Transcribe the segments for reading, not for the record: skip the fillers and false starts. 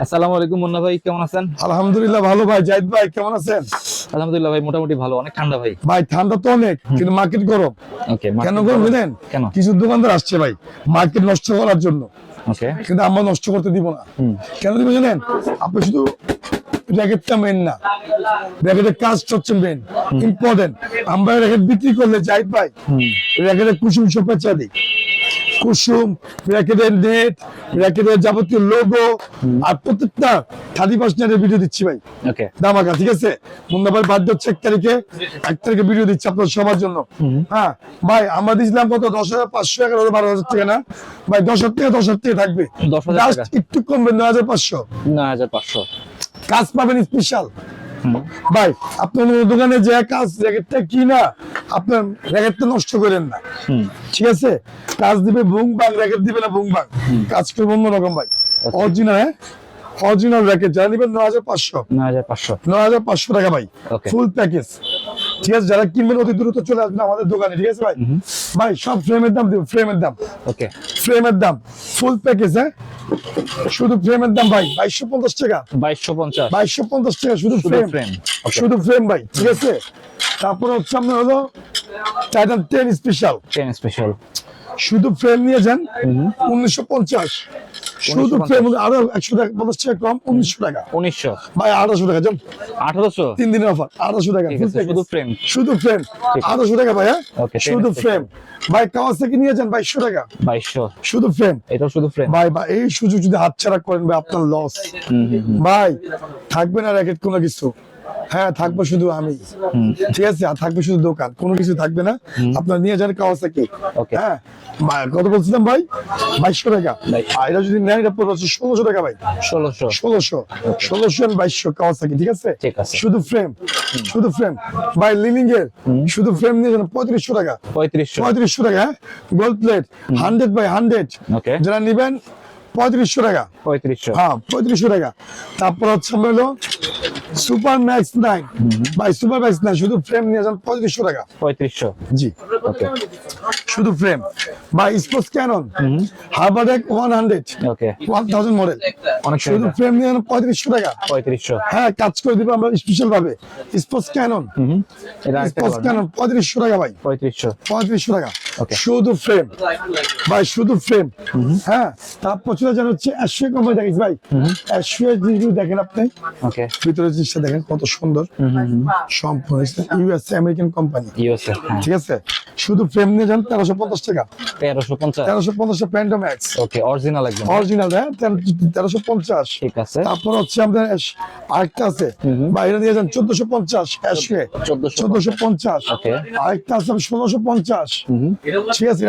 আসসালামু আলাইকুম মুন্না ভাই, কেমন আছেন? আলহামদুলিল্লাহ ভালো ভাই। জাহিদ ভাই কেমন আছেন? আলহামদুলিল্লাহ ভাই, মোটামুটি ভালো। অনেক ঠান্ডা ভাই। ভাই ঠান্ডা তো অনেক, কিন্তু মার্কেট গরম। ওকে, কেন গরম জানেন? কেন? কিছু দোকানদার আসছে ভাই মার্কেট নষ্ট করার জন্য, ওকে। কিন্তু আমরা নষ্ট করতে দিব না। কেন দিব জানেন? আপনি শুধু র্যাকেটটা মেন না, র্যাকেটের কাজটা হচ্ছে মেন ইম্পর্টেন্ট। আমরা র্যাকেট বিক্রি করলে জাহিদ ভাই র্যাকেটের কুসুম সোপেচা দিই, কুসুম, র্যাকেটের নেট, র্যাকেটের যাবতীয় লোগো, আর প্রত্যেকটা 30% ভিডিও দিচ্ছি ভাই। ওকে, দামাকা, ঠিক আছে? মুন্না ভাই বার্থডে হচ্ছে 1 তারিখে ভিডিও দিচ্ছি আপনার সবার জন্য। হ্যাঁ ভাই, আমরা দিয়েছিলাম কত? 10,500, 11,000, 12,000 টাকা না ভাই? 10,000 টাকা, 10,000 টাকা থাকবে। 10,000 Just টাকা। একটু কমবে, 9,500 9,500। কাজ পাবেন স্পেশাল। ভাই আপনার দোকানে যে কাজ র্যাকেটটা কি না, আপনার র্যাকেটটা নষ্ট করেন না, ঠিক আছে? কাজ দিবে বুং বাং, র্যাকেট দিবে না বুং বাং, কাজ করবে অন্যরকম ভাই। অরিজিনাল, হ্যাঁ অরিজিনাল র্যাকেট যারা নিবেন 9,500। 9,500। 9,500 টাকা ভাই, Okay. ফুল প্যাকেজ, ঠিক আছে? যারা কিনবেন অতি দ্রুত চলে আসবেন আমাদের দোকানে, ঠিক আছে ভাই? ভাই সব ফ্রেমের দাম দিব, ফ্রেমের দাম, ওকে, ফ্রেমের দাম ফুল প্যাকেজ। হ্যাঁ, শুধু ফ্রেমের দাম ভাই 2,250 টাকা। 2250। 2,250 টাকা শুধু শুধু ফ্রেম, frame, okay. শুধু ফ্রেম ভাই, ঠিক আছে? তারপর হচ্ছে আপনার হলো টাইটান 10 স্পেশাল, 10 স্পেশাল। শুধু ফ্রেম নিয়ে যান 1950। শুধু ফ্রেম আরো 100 টাকা, 50 টাকা কম, 1900 টাকা 1900। ভাই, 1800 টাকা যান, 1800। 3 দিনের অফার, 1800 টাকা ঠিক full আছে, package। শুধু frame। শুধু ফ্রেম ঠিক আছে। 1800 টাকা ভাই। হ্যাঁ Okay, 10 শুধু special। ফ্রেম ভাই, কাওয়াসাকি নিয়ে যান 2200 টাকা, 2200। শুধু ফ্রেম। এটা শুধু ফ্রেম। ভাই ভাই, এই সুযোগ যদি হাতছাড়া করেন ভাই, আপনার লস ভাই। থাকবে না র্যাকেট কোনো কিছু, হ্যাঁ থাকবে শুধু আমি, ঠিক আছে? আর থাকবে শুধু দোকান, কোনো কিছু থাকবে না। আপনার নিয়ে যান কাওয়াসাকি। Okay. হ্যাঁ ভাই, কত বলছিলাম ভাই? 2200 টাকা। আর এটা যদি নেন, এটা পড়বে 1600 টাকা ভাই। 1600। 1600 আর 2200 কাওয়াসাকি, ঠিক আছে? ঠিক আছে। শুধু ফ্রেম, শুধু ফ্রেম ভাই। লিভিং এর শুধু ফ্রেম নিয়ে যান 3500 টাকা। 3500। 3500 টাকা, হ্যাঁ গোল্ড প্লেট 100 বাই 100। ওকে, যারা নিবেন 3500 টাকা। 3500। হ্যাঁ 3500 টাকা। তারপর হচ্ছে হলো সুপার ম্যাক্স 9 ভাই, সুপার ম্যাক্স 9 শুধু ফ্রেম নিয়ে যান 3500 টাকা। 3500। জি, ওকে, শুধু ফ্রেম ভাই। স্পোর্টস ক্যানন হারবারডেক 100, ওকে। 1000 মডেল, অনেক শুধু সুন্দর। ফ্রেম নিয়ে যান 3500 টাকা। 3500। হ্যাঁ, কাজ করে দিব আমরা স্পেশাল ভাবে। স্পোর্টস ক্যানন, এটা আরেকটা স্পোর্টস কালার। ক্যানন 3500 টাকা ভাই। 3500। 3500 টাকা Okay. শুধু ফ্রেম ভাই, শুধু ফ্রেম। হ্যাঁ, তারপর চলে যান হচ্ছে অ্যাশিয়া কোম্পানি দেখিস ভাই। অ্যাশিয়া জিনিসগুলো দেখেন আপনি, ওকে, ভিতরে জিনিসটা দেখেন কত সুন্দর, সম্পূর্ণ ইউএসএ আমেরিকান কোম্পানি, ইউএসএ। হ্যাঁ, ঠিক আছে? শুধু ফ্রেম নিয়ে যান 1350 টাকা। 1350। 1350 প্যান্টো ম্যাক্স ওকে, অরিজিনাল একদম। অরিজিনাল, হ্যাঁ 1350। ঠিক আছে। তারপর হচ্ছে আমাদের আরেকটা আছে বাইরে নিয়ে যান 1450 অ্যাশিয়া, 1450। ওকে। আরেকটা আছে 1650, ঠিক আছে?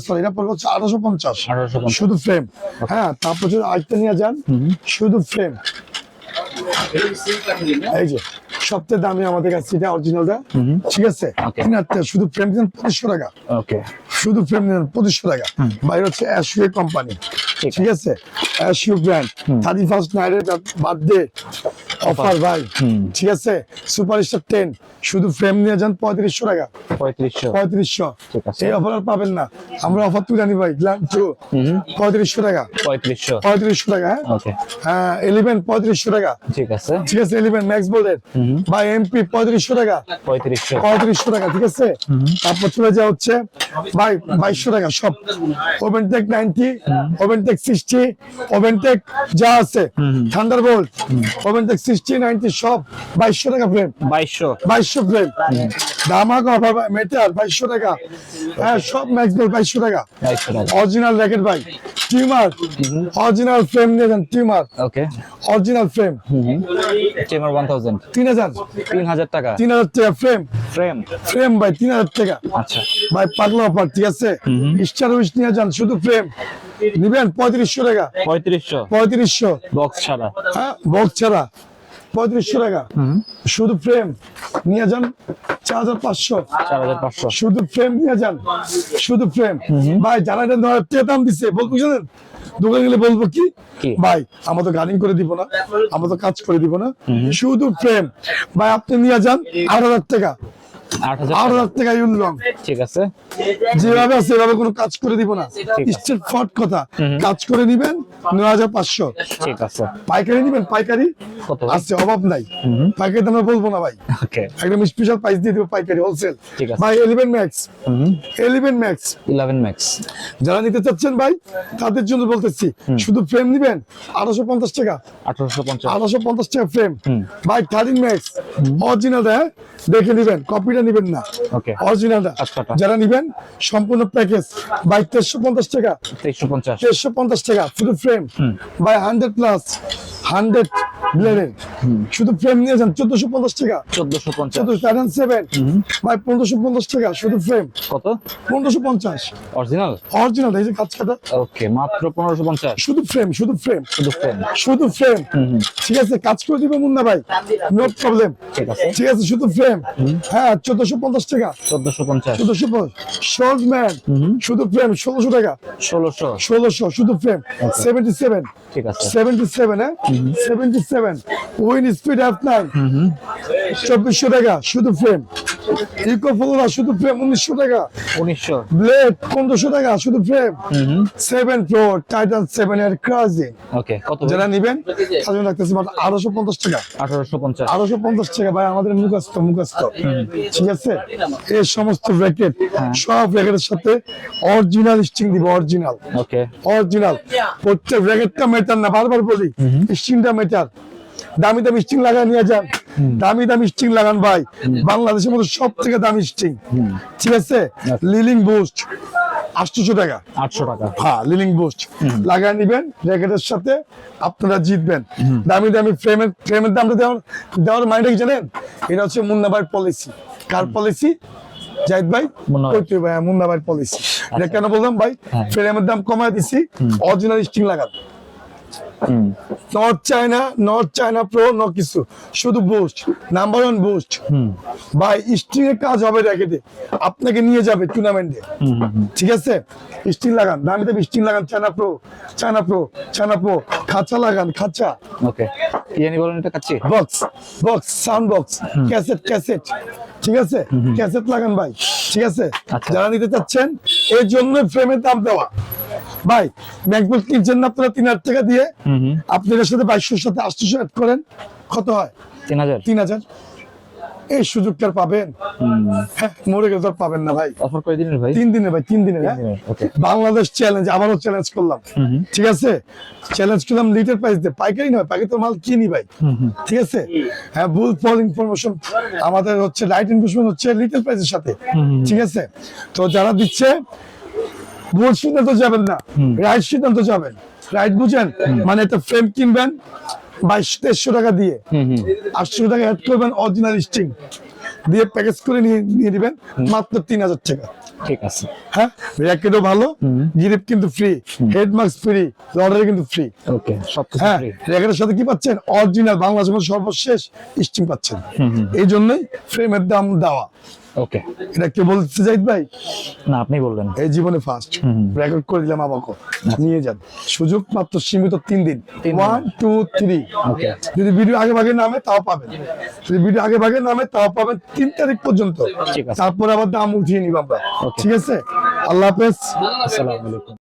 সরি, এটা পড়বে হচ্ছে 1850। 1850। শুধু ফ্রেম। হ্যাঁ, তারপর যদি আরেকটা নিয়ে যান শুধু ফ্রেম, এই যে সবচেয়ে দামি আমাদের কাছে এটা অরিজিনালটা, ঠিক আছে? Okay. শুধু ফ্রেম দেন 2500 টাকা। ওকে, শুধু ফ্রেম নেন 2500 টাকা। বাইরে হচ্ছে অ্যাশিয়া কোম্পানি, ঠিক ঠিক আছে? অ্যাশিয়া ব্র্যান্ড 31st নাইটের বার্থডে অফার ভাই, ঠিক আছে? সুপারস্টার 10 শুধু ফ্রেম নিয়ে যান 3500 টাকা। 3500। 3500 ঠিক আছে। এই অফার আর পাবেন না, আমরা অফার তুলে আনি ভাই। গ্ল্যাম 2 3500 টাকা। 3500। 3500 টাকা, হ্যাঁ ওকে, হ্যাঁ 11 3500 টাকা, ঠিক আছে। ঠিক আছে? 11 ম্যাক্স বোল্ডের ভাই এমপি 3500 টাকা। 3500। 3500 টাকা, ঠিক আছে? তারপর চলে যাওয়া হচ্ছে ভাই 2200 টাকা সব। ওভেনটেক 90, ওভেনটেক 60, ওভেনটেক যা আছে, থান্ডারবোল্ট, ওভেনটেক 60 90 সব 2200 টাকা ফ্রেম। 2200। 2200 ফ্রেম ধামাকা অফার ভাই। মেটার 2200 টাকা, হ্যাঁ সব ম্যাক্স বোল্ট 2200 টাকা। 2200 টাকা। অরিজিনাল র্যাকেট ভাই, টিউমার অরিজিনাল ফ্রেম নিয়ে যান, টিউমার ওকে, অরিজিনাল ফ্রেম টিমার 1000। 3000, 3000 টাকা 3000 টাকা ফ্রেম। ফ্রেম। ফ্রেম ভাই 3000 টাকা আচ্ছা, ভাই, পাগলা অফার, ঠিক আছে? স্টার উইশ নিয়ে যান শুধু ফ্রেম নিবেন 3500 টাকা। 3500 3500, বক্স ছাড়া। হ্যাঁ বক্স ছাড়া 3500 টাকা শুধু ফ্রেম নিয়ে যান 4500। 4500। শুধু ফ্রেম নিয়ে যান, শুধু ফ্রেম ভাই। জানা এটা 9000 টাকা দাম দিচ্ছে, বলবো জানেন? দোকানে গেলে বলবো কি কি? ভাই আমরা তো গার্ডিং করে দিব না, আমরা তো কাজ করে দিব না, শুধু ফ্রেম ভাই। আপনি নিয়ে যান 8000 টাকা। 8,000 8,000 টাকা ইউলং। ঠিক আছে। যেভাবে আছে সেভাবে কোনো কাজ করে দিব না, ঠিক আছে। স্ট্রেট ফট কথা। কাজ করে নিবেন 9,500। ঠিক আছে। পাইকারি নিবেন, পাইকারি কত? আছে, অভাব নাই। পাইকারি দামে বলবো না ভাই, ওকে, একদম স্পেশাল প্রাইস দিয়ে দিব পাইকারি হোলসেল। ঠিক আছে। ভাই 11 ম্যাক্স, 11 ম্যাক্স 11 ম্যাক্স। যারা নিতে চাচ্ছেন ভাই তাদের জন্য বলতেছি, শুধু ফ্রেম নিবেন 850 টাকা, 1850। 850 টাকা ফ্রেম। ভাই 13 ম্যাক্স অরিজিনাল, হ্যাঁ দেখে নিবেন, কপিটা নিবেন না, ওকে, অরিজিনালটা। আচ্ছা। যারা নিবেন সম্পূর্ণ প্যাকেজ ভাই 1350 টাকা, 2350। 1350 টাকা শুধু ফ্রেম। ভাই 100 প্লাস 100 ব্লেডের শুধু ফ্রেম নিয়ে যান 1450 টাকা, 1450। 7 ভাই 1550 টাকা শুধু ফ্রেম, কত? 1550 অরিজিনাল। অরিজিনাল। এই যে কাজ কাটা ওকে, মাত্র 1550। শুধু ফ্রেম, শুধু ফ্রেম, শুধু ফ্রেম। শুধু ফ্রেম। ঠিক আছে, কাজ করে দিবে মুন্না ভাই, নো প্রবলেম। ঠিক আছে। ঠিক আছে, শুধু ফ্রেম। হ্যাঁ 1450 টাকা, 1450। 1450 শর্ট ম্যান শুধু ফ্রেম 1600 টাকা, 1600। শুধু ফ্রেম। 77, ঠিক আছে। 77, হ্যাঁ 77 উইন স্পিড F9 2400 টাকা শুধু ফ্রেম। ইকো ফ্লোরা শুধু ফ্রেম 1900 টাকা, 1900। ব্লেড 1500 টাকা শুধু ফ্রেম। 7 Pro টাইটান 7 এর ক্রাজিং। ওকে, কত? যারা নিবেন তাদের জন্য রাখতেছি মাত্র 850 টাকা, 1850। 850 টাকা। ভাই আমাদের মুখস্থ, ঠিক আছে। এই সমস্ত র্যাকেট, সব র্যাকেটের সাথে অরিজিনাল স্টিং দিব, অরিজিনাল, ওকে, অরিজিনাল। প্রত্যেক র্যাকেটটা মেটার না, বারবার বলি স্টিংটা মেটার। দামি দামি স্টিং লাগায় নিয়ে যান, দামি দামি স্টিং লাগান ভাই, বাংলাদেশের মধ্যে সব থেকে দামি স্টিং। ঠিক আছে, লিলিং বুস্ট 800 টাকা, 800 টাকা। হ্যাঁ লিলিং বুস্ট লাগায় নিবেন র্যাকেটের সাথে, আপনারা জিতবেন। দামি দামি ফ্রেমের দামটা দেওয়ার মাইন্ডে কি জানেন? এটা হচ্ছে মুন্না ভাইয়ের পলিসি। কার পলিসি? জাহিদ ভাই, মুন্না ভাই। কইতে ভাই মুন্না ভাইয়ের পলিসি। এটা কেন বললাম ভাই? ফ্রেমের দাম কমায় দিছি, অরিজিনাল স্টিং লাগান। নর্থ চায়না প্রো ন কিছু, শুধু বুস্ট, নাম্বার 1 বুস্ট। ভাই স্টিং এর কাজ হবে র্যাকেটে, আপনাকে নিয়ে যাবে টুর্নামেন্টে। ঠিক আছে, স্টিং লাগান, দামি দামি স্টিং লাগান। চায়না প্রো খাঁচা লাগান, খাঁচা। ওকে, ইয়ানি বলেন এটা kacchi. Box sound box, cassette. ঠিক আছে, ক্যাসেট লাগান ভাই। ঠিক আছে, আচ্ছা। যারা নিতে চাচ্ছেন এই জন্য ফ্রেমের দাম দেওয়া। ভাই ম্যাকবুক কিনছেন না আপনারা 3000 টাকা দিয়ে, আপনাদের সাথে 2200 সাথে 800 অ্যাড করেন, কত হয়? 3000। এই সুযোগটা পাবেন, হ্যাঁ মরে গেলে তো আর পাবেন না ভাই। অফার কয় দিনের ভাই? 3 দিনের ভাই, 3 দিনের। ওকে, বাংলাদেশ চ্যালেঞ্জ, আবারও চ্যালেঞ্জ করলাম। ঠিক আছে, চ্যালেঞ্জ করলাম লিটার প্রাইস দিয়ে, পাইকারি নয়, পাইকারি তো মাল কিনি ভাই। ঠিক আছে, হ্যাঁ ভুল ফল ইনফরমেশন আমাদের হচ্ছে, রাইট ইনফরমেশন হচ্ছে লিটার প্রাইসের সাথে। ঠিক আছে, তো যারা দিচ্ছে ভুল সিদ্ধান্ত যাবেন না, রাইট সিদ্ধান্ত যাবেন। রাইট বুঝেন, মানে একটা ফ্রেম কিনবেন 2200-2300 টাকা দিয়ে, 800 টাকা অ্যাড করবেন, অরিজিনাল স্টিং দিয়ে প্যাকেজ করে নিয়ে দিবেন মাত্র 3000 টাকা। ঠিক আছে। হ্যাঁ র্যাকেটও ভালো, গ্রিপ কিন্তু ফ্রি, হেড মাস্ক ফ্রি, লডারে কিন্তু ফ্রি। ওকে, সবকিছু হ্যাঁ ফ্রি। র্যাকেটের সাথে কি পাচ্ছেন? অরিজিনাল বাংলাদেশের মধ্যে সর্বশেষ স্টিং পাচ্ছেন। এই জন্যই ফ্রেমের দাম দেওয়া। ওকে, এটা কে বলতে জাহিদ ভাই? না আপনি বললেন। এই জীবনে ফার্স্ট রেকর্ড করে দিলাম আমাকে, নিয়ে যান। সুযোগ মাত্র সীমিত 3 দিন। 1 2 3। ওকে, যদি ভিডিও আগে ভাগে নামে তাও পাবেন, যদি ভিডিও আগে ভাগে নামে তাও পাবেন 3 তারিখ পর্যন্ত। ঠিক আছে। তারপর আবার দাম উঠিয়ে নিব আমরা। Okay. ঠিক আছে, আল্লাহ হাফেজ। আসসালামু আলাইকুম।